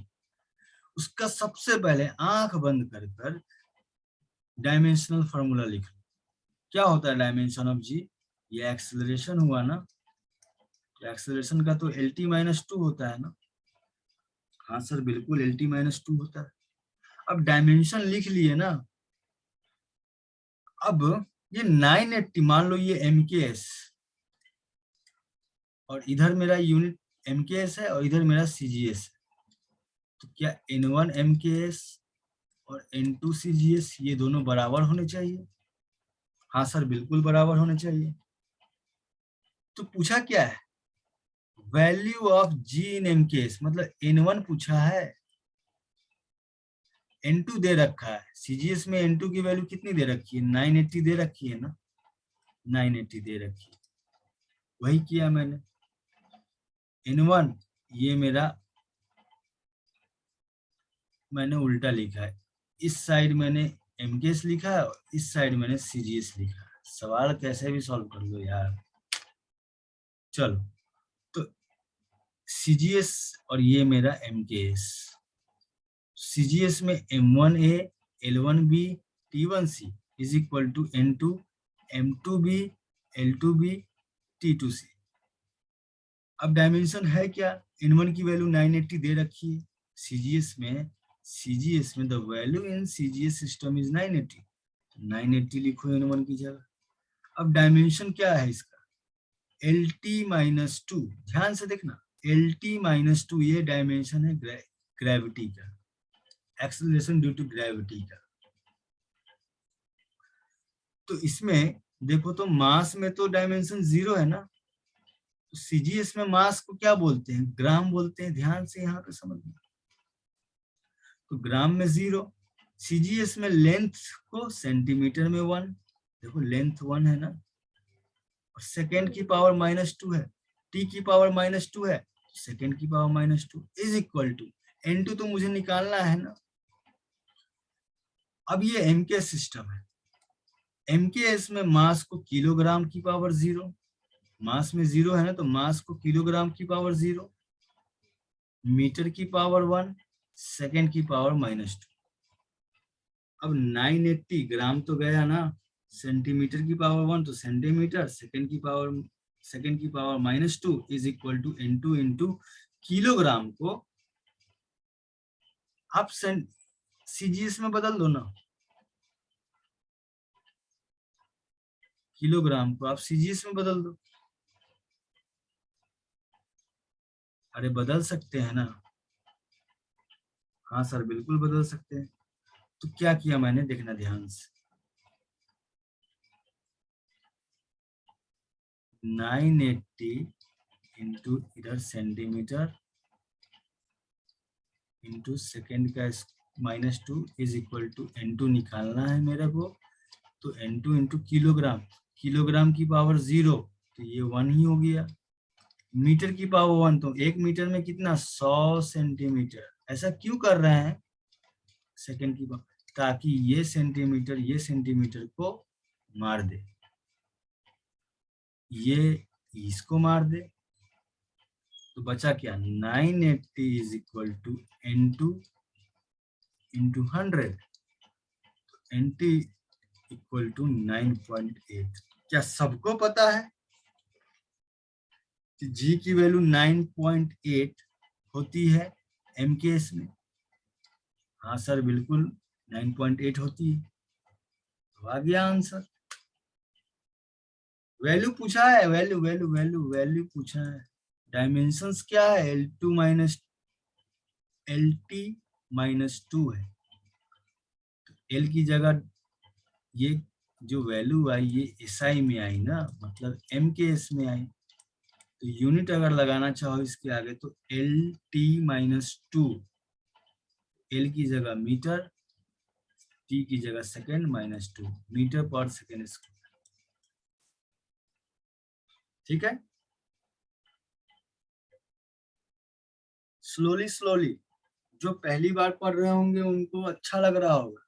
उसका सबसे पहले आंख बंद कर कर डायमेंशनल फॉर्मूला लिख लो। क्या होता है डायमेंशन ऑफ जी, ये एक्सेलरेशन हुआ ना, एक्सेलरेशन का तो LT-2 होता है ना। हाँ सर बिल्कुल, LT-2 होता है। अब डायमेंशन लिख लिए ना, अब ये 980 मान लो, ये MKS और इधर मेरा यूनिट MKS है और इधर मेरा CGS है। तो क्या N1 MKS और N2 CGS ये दोनों बराबर होने चाहिए? हाँ सर बिल्कुल बराबर होने चाहिए। तो पूछा क्या है, value of G in MKS, मतलब N1 पूछा है, N2 दे रखा है। CGS में N2 की वैल्यू कितनी दे रखी है, 980 दे रखी है ना, 980 दे रखी है। वही किया मैंने, N1 ये मेरा मैंने उल्टा लिखा है, इस साइड मैंने MKS लिखा है और इस साइड मैंने CGS लिखा है। सवाल कैसे भी सॉल्व कर लो यार। चलो, तो CGS और ये मेरा MKS, CGS में M1A L1B T1C is equal to N2 M2B L2B T2C। अब डायमेंशन है क्या, N1 की वैल्यू 980 दे रखी है, CGS में the value in CGS system is 980, 980 लिखो N1 की जगह। अब डायमेंशन क्या है इसका, LT-2, ध्यान से देखना, LT-2 ये डायमेंशन है ग्रेविटी का, एक्सेलरेशन ड्यू टू ग्रेविटी का। तो इसमें देखो तो मास में तो डायमेंशन 0 है ना, तो सीजीएस में मास को क्या बोलते हैं? ग्राम बोलते हैं। ध्यान से यहाँ पे समझना। तो ग्राम में 0, सीजीएस में लेंथ को सेंटीमीटर में 1, देखो लेंथ 1 है ना, और सेकेंड की पावर -2 है, टी की पावर -2 है, सेकेंड की power -2 is equal to n2 तो मुझे निकालना है ना। अब ये एमके सिस्टम है, एमकेएस में मास को किलोग्राम की पावर 0, मास में 0 है ना, तो मास को किलोग्राम की पावर 0, मीटर की पावर 1, सेकेंड की पावर -2। अब 980 ग्राम तो गया ना, सेंटीमीटर की पावर 1 तो सेंटीमीटर, सेकेंड की power -2 is equal to n2 into kilogram को आप सीजीएस में बदल दो ना, किलोग्राम को आप सीजीएस में बदल दो। अरे बदल सकते हैं ना? हाँ सर बिल्कुल बदल सकते हैं। तो क्या किया मैंने, देखना ध्यान से, 980 इंटू इधर सेंटीमीटर इंटू सेकेंड का -2 इज इक्वल टू n2 निकालना है मेरे को। तो n2 इंटू किलोग्राम, किलोग्राम की पावर 0 तो ये 1 ही हो गया, मीटर की पावर 1 तो 1 मीटर में कितना, 100 सेंटीमीटर। ऐसा क्यों कर रहे हैं, सेकेंड की पावर, ताकि ये सेंटीमीटर को मार दे, ये इसको मार दे। तो बचा क्या, 980 is equal to n2 into 100, n2 equal to 9.8। क्या सबको पता है कि जी की वैल्यू 9.8 होती है एमकेएस में? हाँ सर बिल्कुल 9.8 होती है। तो आ गया आंसर। वैल्यू पूछा है, वैल्यू पूछा है। डायमेंशंस क्या है, L2 माइनस LT -2 है। तो L की जगह ये जो वैल्यू आई ये SI में आई ना, मतलब MKS में आई। तो यूनिट अगर लगाना चाहो इसके आगे तो LT -2, L की जगह मीटर, T की जगह सेकेंड -2 मीटर पर सेकेंड स्क्वायर। ठीक है, स्लोली जो पहली बार पढ़ रहे होंगे उनको अच्छा लग रहा होगा,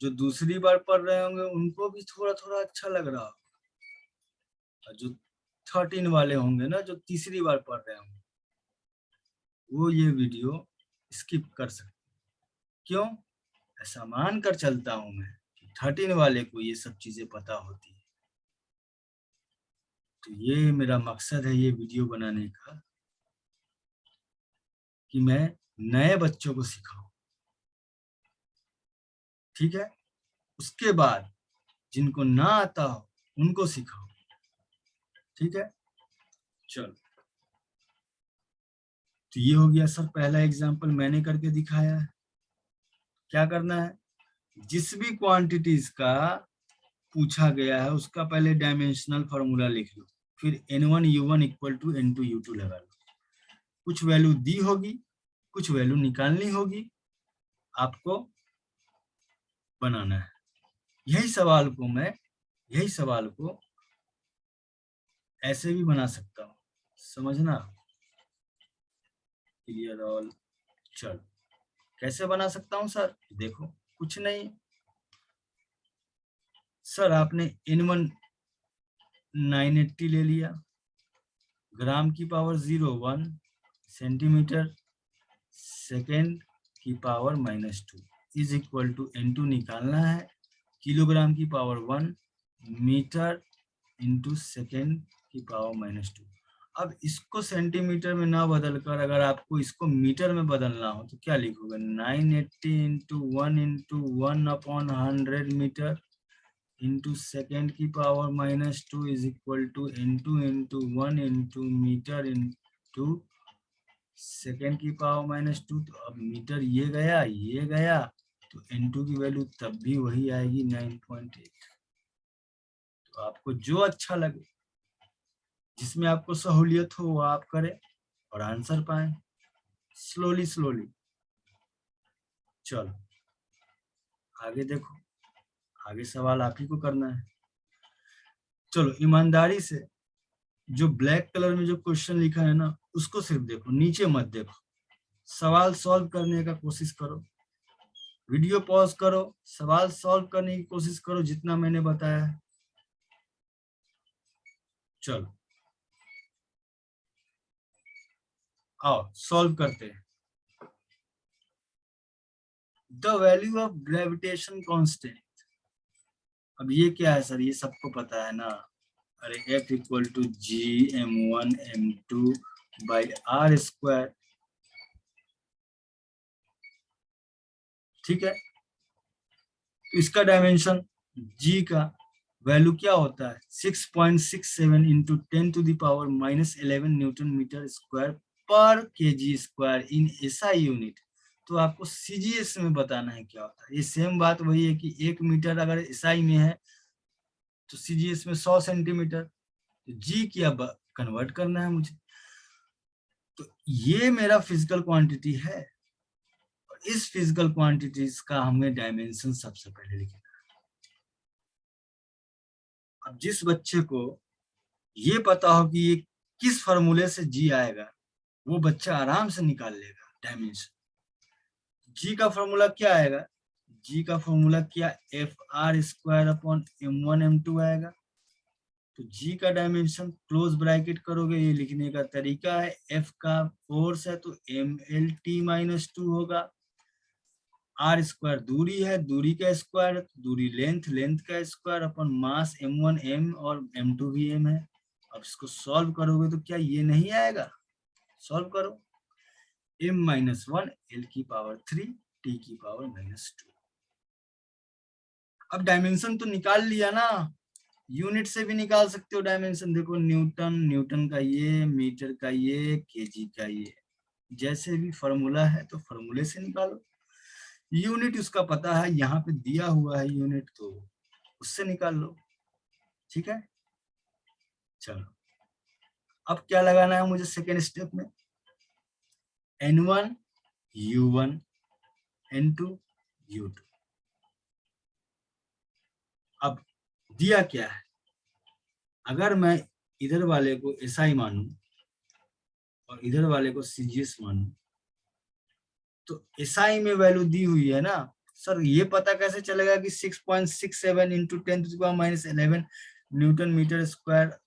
जो दूसरी बार पढ़ रहे होंगे उनको भी थोड़ा थोड़ा अच्छा लग रहा होगा, और जो 13 वाले होंगे ना, जो तीसरी बार पढ़ रहे होंगे, वो ये वीडियो स्किप कर सकते। क्यों? ऐसा मान कर चलता हूं मैं कि 13 वाले को ये सब चीजें पता होती है। तो ये मेरा मकसद है ये वीडियो बनाने का, कि मैं नए बच्चों को सिखाऊं। ठीक है, उसके बाद जिनको ना आता हो उनको सिखाओ। ठीक है, चलो। तो ये हो गया सर पहला एग्जांपल मैंने करके दिखाया है। क्या करना है, जिस भी क्वांटिटीज का पूछा गया है उसका पहले डायमेंशनल फॉर्मूला लिख लो, फिर n1u1 इक्वल टू n2u2 लगा लो। कुछ वैल्यू दी होगी, कुछ वैल्यू निकालनी होगी, आपको बनाना है। यही सवाल को ऐसे भी बना सकता हूँ, समझना। Clear all. चलो कैसे बना सकता हूँ सर, देखो कुछ नहीं सर, आपने n1 980 ले लिया, ग्राम की पावर 0 1, सेंटीमीटर सेकेंड की power -2 is equal to n2 निकालना है, किलोग्राम की पावर 1, मीटर इंटू सेकेंड की पावर -2। अब इसको सेंटीमीटर में ना बदल कर अगर आपको इसको मीटर में बदलना हो तो क्या लिखोगे, 980 इंटू 1/100 मीटर इंटू सेकेंड की power -2 is equal to n2 into 1 into metre into second की पावर -2। तो अब मीटर ये गया तो n2 की वैल्यू तब भी वही आएगी 9.8। तो आपको जो अच्छा लगे जिसमें आपको सहूलियत हो वो आप करें और आंसर पाएं स्लोली स्लोली। चलो आगे देखो, आगे सवाल आप ही को करना है। चलो ईमानदारी से जो ब्लैक कलर में जो क्वेश्चन लिखा है ना उसको सिर्फ देखो, नीचे मत देखो। सवाल सॉल्व करने का कोशिश करो, वीडियो पॉज करो, सवाल सॉल्व करने की कोशिश करो जितना मैंने बताया है। चलो आओ सॉल्व करते हैं। The value of gravitation constant, अब ये क्या है सर, ये सबको पता है ना। अरे F equal to G m1 m2 by R square, ठीक है। तो इसका डायमेंशन g का वैल्यू क्या होता है 6.67 इंटू 10⁻⁻11 न्यूटन मीटर स्क्वायर पर KG square in SI unit. तो आपको सीजीएस में बताना है क्या होता है। ये सेम बात वही है कि 1 मीटर अगर एसआई में है तो सीजीएस में 100 सेंटीमीटर, तो जी की अब कन्वर्ट करना है मुझे। तो ये मेरा फिजिकल क्वांटिटी है और इस फिजिकल क्वांटिटीज का हमें डायमेंशन सबसे पहले लिखना है। अब जिस बच्चे को ये पता हो कि ये किस फॉर्मूले से जी आएगा वो बच्चा आराम से निकाल लेगा डायमेंशन। जी का फॉर्मूला क्या आएगा, जी का फॉर्मूला क्या F R square upon m1 m2 आएगा। तो जी का डायमेंशन क्लोज ब्रैकेट करोगे, ये लिखने का तरीका है, एफ का फोर्स है तो mlt-2 होगा, आर स्क्वायर दूरी है, दूरी का स्क्वायर, दूरी लेंथ, लेंथ का स्क्वायर अपन मास m1 m और m2 भी m है। अब इसको सॉल्व करोगे तो क्या ये नहीं आएगा, सॉल्व करो, m-1 l की पावर 3 t की पावर -2। अब डायमेंशन तो निकाल लिया ना, यूनिट से भी निकाल सकते हो डायमेंशन। देखो न्यूटन, न्यूटन का ये, मीटर का ये, केजी का ये, जैसे भी फॉर्मूला है तो फॉर्मूले से निकालो। यूनिट उसका पता है, यहाँ पे दिया हुआ है यूनिट तो उससे निकाल लो, ठीक है। चलो अब क्या लगाना है मुझे सेकेंड स्टेप में, n1 u1 n2 u2। अब दिया क्या है, अगर मैं इधर वाले को SI मानूं और इधर वाले को CGS मानूं तो SI में वैल्यू दी हुई है ना सर, ये पता कैसे चलेगा कि 6.67 into 10⁻11 newton metre square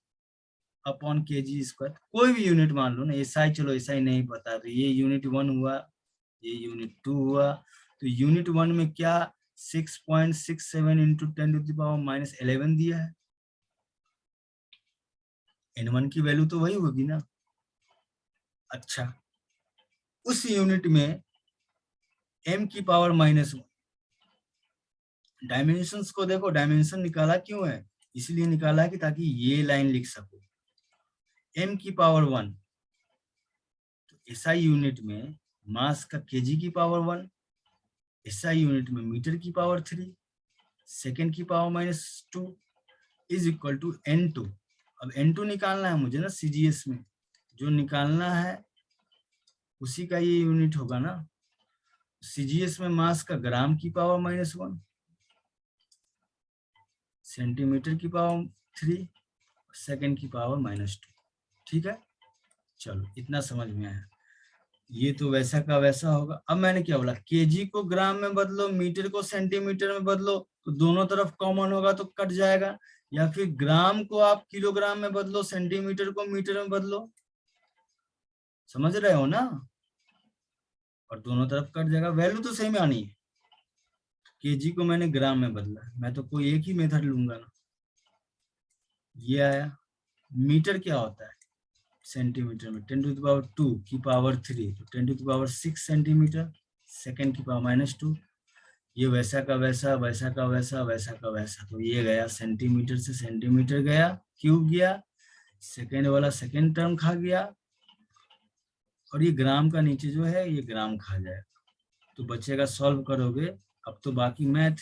upon kg square. कोई भी यूनिट मान लो ना, SI, चलो SI नहीं पता तो ये यूनिट 1 हुआ, ये यूनिट 2 हुआ, तो यूनिट 1 में क्या 6.67 इंटू 10⁻11 दिया है, n1 की वैल्यू तो वही होगी ना। अच्छा उस यूनिट में m की पावर -1, डायमेंशंस को देखो, डायमेंशन निकाला क्यों है, इसलिए निकाला है कि ताकि ये लाइन लिख सको, m की पावर 1, तो SI यूनिट में मास का केजी की पावर 1, SI यूनिट में मीटर की पावर 3, सेकेंड की power -2 is equal to n2। अब n2 निकालना है मुझे ना, CGS में जो निकालना है उसी का ये यूनिट होगा ना। CGS में मास का ग्राम की पावर -1, सेंटीमीटर की पावर 3, सेकेंड की पावर -2, ठीक है। चलो इतना समझ में आया, ये तो वैसा का वैसा होगा। अब मैंने क्या बोला, केजी को ग्राम में बदलो, मीटर को सेंटीमीटर में बदलो, तो दोनों तरफ कॉमन होगा तो कट जाएगा, या फिर ग्राम को आप किलोग्राम में बदलो, सेंटीमीटर को मीटर में बदलो, समझ रहे हो ना, और दोनों तरफ कट जाएगा, वैल्यू तो सेम आनी है। केजी को मैंने ग्राम में बदला, मैं तो कोई एक ही मेथड लूंगा ना, ये आया। मीटर क्या होता है, सेंटीमीटर में 10⁻2 की पावर 3, तो 10⁻6 सेंटीमीटर, सेकेंड की पावर -2, ये वैसा का वैसा, वैसा का वैसा, वैसा का वैसा, तो ये गया सेंटीमीटर से सेंटीमीटर गया, क्यूब गया, सेकेंड वाला सेकेंड टर्म खा गया, और ये ग्राम का नीचे जो है ये ग्राम खा जाएगा, तो बचेगा, सॉल्व करोगे अब तो बाकी मैथ,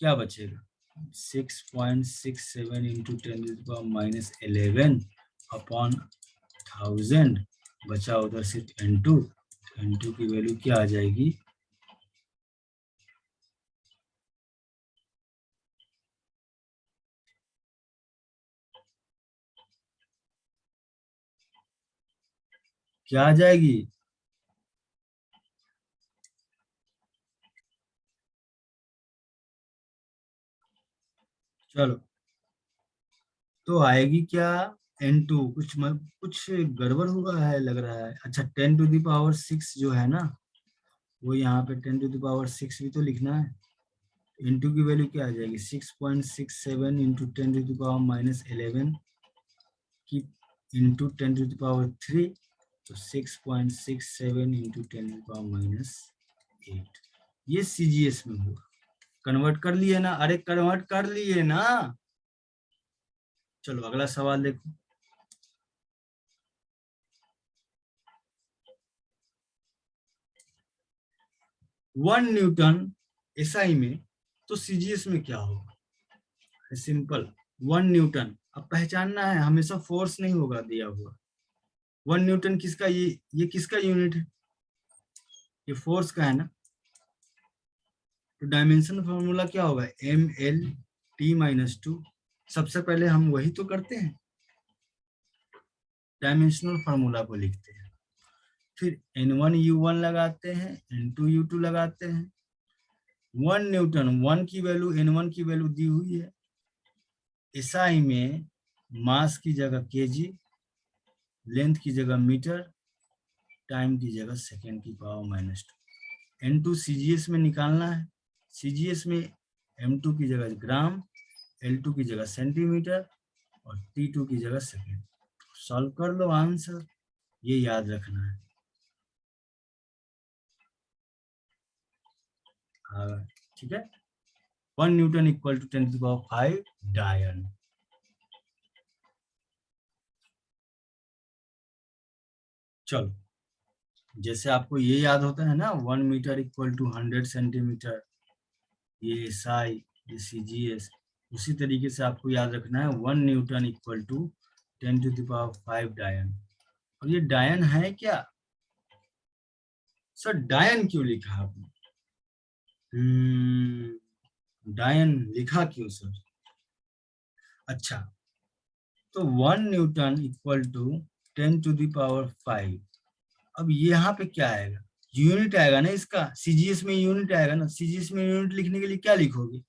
क्या बचेगा, 6.67 इंटू 10⁻11 अपॉन 1000, बचा उधर सिर्फ n2। n2 की वैल्यू क्या आ जाएगी, क्या आ जाएगी, चलो तो आएगी क्या, n2 कुछ गड़बड़ हुआ है लग रहा है। अच्छा 10⁻6 जो है ना, वो यहाँ पे 10⁻6 भी तो लिखना है। इंटू की वैल्यू क्या आ जाएगी, 6.67 इंटू 10⁻11 की इंटू 10⁻3, तो 6.67 इंटू 10⁻8। ये सीजीएस में हुआ। कन्वर्ट कर लिए ना, अरे कन्वर्ट कर लिए ना। चलो अगला सवाल देखो। 1 न्यूटन एसआई में, तो सीजीएस में क्या होगा, सिंपल। 1 न्यूटन अब पहचानना है, हमेशा फोर्स नहीं होगा दिया हुआ। 1 न्यूटन किसका, ये किसका यूनिट है, ये फोर्स का है ना। तो डायमेंशन फॉर्मूला क्या होगा, ml(t-2)। सबसे पहले हम वही तो करते हैं, डायमेंशनल फार्मूला को लिखते हैं, फिर n1u1 लगाते हैं, n2u2 लगाते हैं। 1 न्यूटन, 1 की वैल्यू, n1 की वैल्यू दी हुई है। एसआई में मास की जगह केजी, लेंथ की जगह मीटर, टाइम की जगह सेकेंड की पावर -2। n2 सीजीएस में निकालना है। सीजीएस में m2 की जगह ग्राम, l2 की जगह सेंटीमीटर और t2 की जगह सेकेंड। सॉल्व कर लो आंसर, ये याद रखना है। ठीक है, 1 न्यूटन इक्वल टू 10⁵ डायन। चलो, जैसे आपको ये याद होता है ना, 1 मीटर इक्वल टू 100 सेंटीमीटर, ये एसआई, ये सीजीएस, उसी तरीके से आपको याद रखना है 1 न्यूटन इक्वल टू 10⁵ डायन। और ये डायन है क्या सर, डायन क्यों लिखा आपने, डायन लिखा क्यों सर। अच्छा, तो 1 न्यूटन इक्वल टू 10⁵। अब यहाँ पे क्या आएगा, यूनिट आएगा ना इसका, सीजीएस में यूनिट आएगा ना। सीजीएस में यूनिट लिखने के लिए क्या लिखोगे,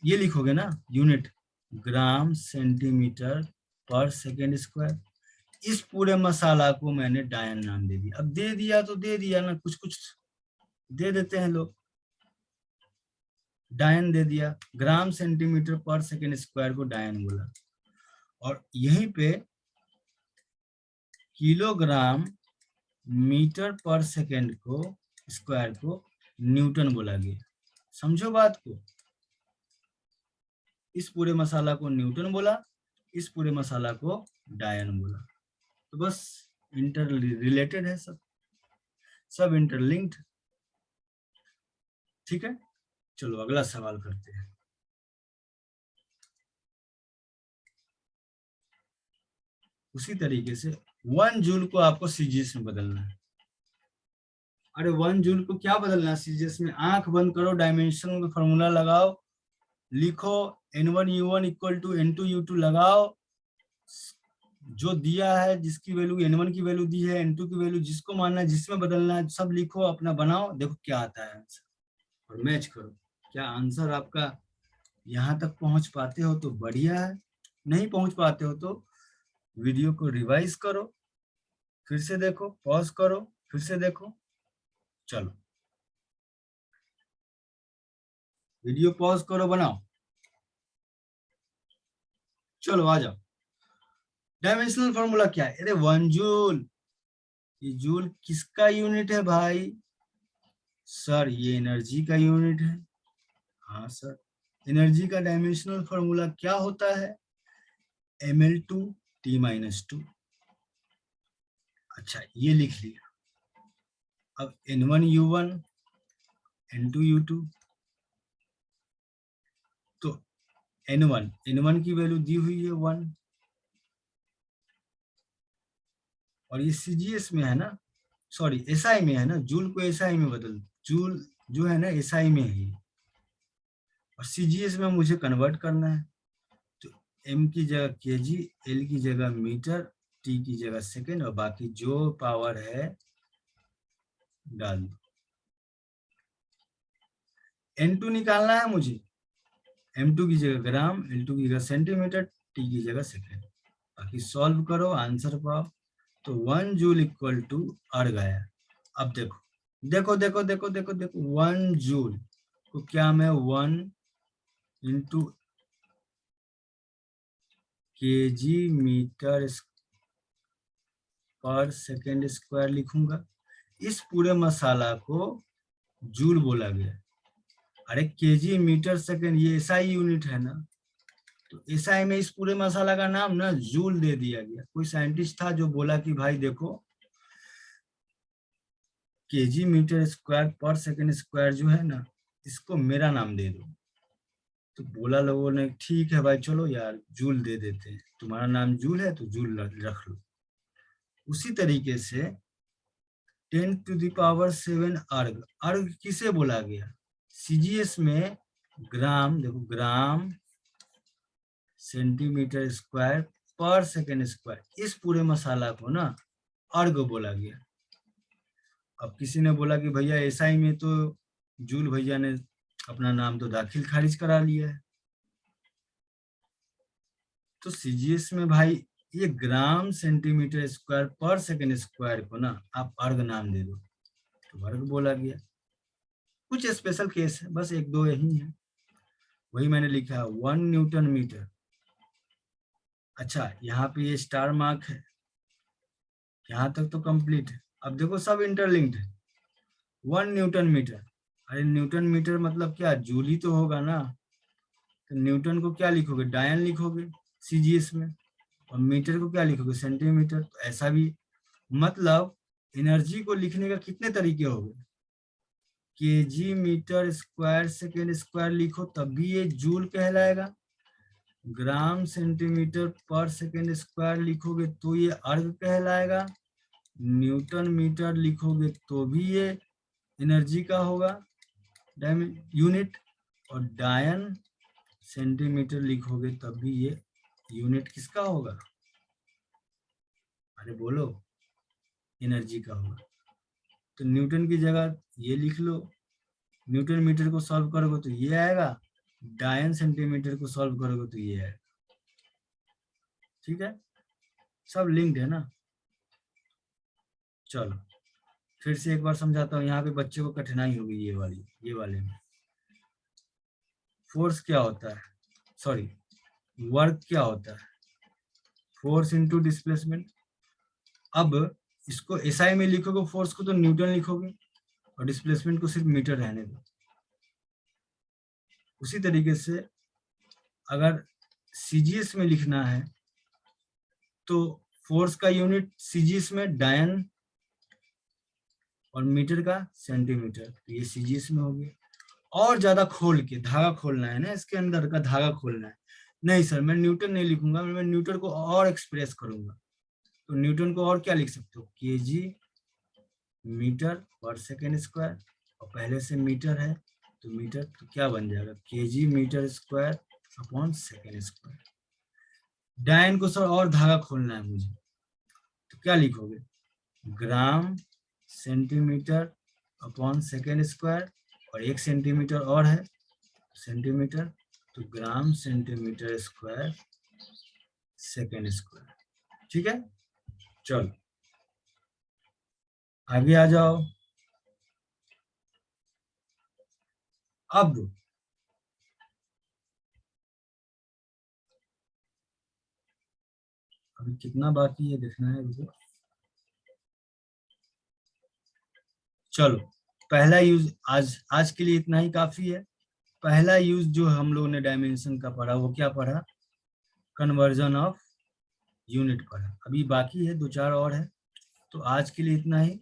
ये लिखोगे ना यूनिट, ग्राम सेंटीमीटर पर सेकेंड स्क्वायर। इस पूरे मसाला को मैंने डायन नाम दे दिया। अब दे दिया तो दे दिया ना, कुछ कुछ दे देते हैं लोग, डायन दे दिया, ग्राम सेंटीमीटर पर सेकेंड स्क्वायर को डायन बोला। और यहीं पे किलोग्राम मीटर पर सेकेंड को स्क्वायर को न्यूटन बोला गया। समझो बात को, इस पूरे मसाला को न्यूटन बोला, इस पूरे मसाला को डायन बोला। तो बस इंटर रिलेटेड है, सब इंटरलिंक्ड। ठीक है, चलो अगला सवाल करते हैं। उसी तरीके से 1 जूल को आपको सीजीएस में बदलना है। अरे 1 जूल को क्या बदलना है सीजीएस में, आंख बंद करो, डायमेंशन में फॉर्मूला लगाओ, लिखो n1u1 इक्वल टू n2u2 लगाओ, जो दिया है, जिसकी वैल्यू n1 की वैल्यू दी है, n2 की वैल्यू जिसको मानना है, जिसमें बदलना है, सब लिखो, अपना बनाओ, देखो क्या आता है आंसर और मैच करो। क्या आंसर आपका यहाँ तक पहुंच पाते हो तो बढ़िया है, नहीं पहुंच पाते हो तो वीडियो को रिवाइज करो, फिर से देखो, पॉज करो, फिर से देखो। चलो वीडियो पॉज करो, बनाओ, चलो आ जाओ। डायमेंशनल फॉर्मूला क्या है, अरे 1 जूल। ये जूल किसका यूनिट है भाई, सर ये एनर्जी का यूनिट है। हाँ सर, एनर्जी का डायमेंशनल फॉर्मूला क्या होता है, ml(t-2)। अच्छा ये लिख लिया। अब n1u1 n2u2, n1 की वैल्यू दी हुई है 1, और ये सीजीएस में है ना, सॉरी एसआई में है ना, जूल को एसआई में बदल, जूल जो है ना एसआई में है, और सीजीएस में मुझे कन्वर्ट करना है, तो एम की जगह केजी, एल की जगह मीटर, टी की जगह सेकेंड, और बाकी जो पावर है डाल दो। n2 निकालना है मुझे, m2 की जगह ग्राम, l2 की जगह सेंटीमीटर, t की जगह सेकेंड, बाकी सॉल्व करो आंसर पाओ। तो 1 जूल इक्वल टू अर्ग आया। अब देखो देखो देखो देखो देखो देखो 1 जूल को क्या मैं 1 इंटू केजी मीटर पर सेकेंड स्क्वायर लिखूंगा। इस पूरे मसाला को जूल बोला गया। अरे केजी मीटर सेकेंड ये एसआई यूनिट है ना, तो एसआई में इस पूरे मसाला का नाम ना जूल दे दिया गया। कोई साइंटिस्ट था जो बोला कि भाई देखो केजी मीटर स्क्वायर पर सेकेंड स्क्वायर जो है ना, इसको मेरा नाम दे दो। तो बोला लोगों ने ठीक है भाई चलो यार जूल दे देते हैं, तुम्हारा नाम जूल है तो जूल रख लो। उसी तरीके से 10⁻⁷ अर्ग, अर्ग किसे बोला गया? सीजीएस में ग्राम, देखो ग्राम सेंटीमीटर स्क्वायर पर सेकेंड स्क्वायर, इस पूरे मसाला को ना अर्ग बोला गया। अब किसी ने बोला कि भैया एसआई में तो जूल भैया ने अपना नाम तो दाखिल खारिज करा लिया है, तो सीजीएस में भाई ये ग्राम सेंटीमीटर स्क्वायर पर सेकेंड स्क्वायर को ना आप अर्ग नाम दे दो, तो अर्ग बोला गया। कुछ स्पेशल केस है, बस एक दो यही है, वही मैंने लिखा 1 न्यूटन मीटर। अच्छा यहाँ पे ये स्टार मार्क है, यहाँ तक तो कंप्लीट है। अब देखो सब इंटरलिंक्ड है। 1 न्यूटन मीटर, अरे न्यूटन मीटर मतलब क्या, जूल ही तो होगा ना, तो न्यूटन को क्या लिखोगे, डायन लिखोगे सीजीएस में, और मीटर को क्या लिखोगे, सेंटीमीटर। तो ऐसा भी मतलब एनर्जी को लिखने का कितने तरीके हो गए, kg metre square second square लिखो तब भी ये जूल कहलाएगा, ग्राम सेंटीमीटर पर सेकेंड स्क्वायर लिखोगे तो ये अर्ग कहलाएगा, न्यूटन मीटर लिखोगे तो भी ये एनर्जी का होगा यूनिट, और डायन सेंटीमीटर लिखोगे तब भी ये यूनिट किसका होगा, अरे बोलो, एनर्जी का होगा। तो न्यूटन की जगह ये लिख लो, न्यूटन मीटर को सॉल्व करोगे तो ये आएगा, डायन सेंटीमीटर को सॉल्व करोगे तो ये आएगा। ठीक है, सब लिंक्ड है ना। चलो फिर से एक बार समझाता हूँ, यहाँ पे बच्चे को कठिनाई होगी ये वाले में। फोर्स क्या होता है, सॉरी वर्क क्या होता है, फोर्स इनटू डिस्प्लेसमेंट। अब इसको एसआई में लिखोगे फोर्स को तो न्यूटन लिखोगे, और डिस्प्लेसमेंट को सिर्फ मीटर रहने दो। उसी तरीके से अगर सीजीएस में लिखना है तो फोर्स का यूनिट सीजीएस में डायन और मीटर का सेंटीमीटर, तो ये सीजीएस में हो गया। और ज्यादा खोल के धागा खोलना है ना, इसके अंदर का धागा खोलना है। नहीं सर मैं न्यूटन नहीं लिखूंगा, मैं न्यूटन को और एक्सप्रेस करूंगा। तो न्यूटन को और क्या लिख सकते हो, केजी मीटर पर सेकेंड स्क्वायर, और पहले से मीटर है तो मीटर, तो क्या बन जाएगा, kg metre square upon second square. Dyne को सर और धागा खोलना है मुझे, तो क्या लिखोगे, gram centimetre upon second square, और 1 सेंटीमीटर और है सेंटीमीटर, तो gram centimetre square second square. ठीक है, चलो आगे आ जाओ। अब अभी कितना बाकी है देखना है मुझे। चलो पहला यूज आज के लिए इतना ही काफी है। पहला यूज जो हम लोगों ने डायमेंशन का पढ़ा वो क्या पढ़ा, कन्वर्जन ऑफ यूनिट पढ़ा। अभी बाकी है 2-4 और है, तो आज के लिए इतना ही,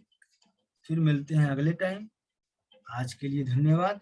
फिर मिलते हैं अगले टाइम। आज के लिए धन्यवाद।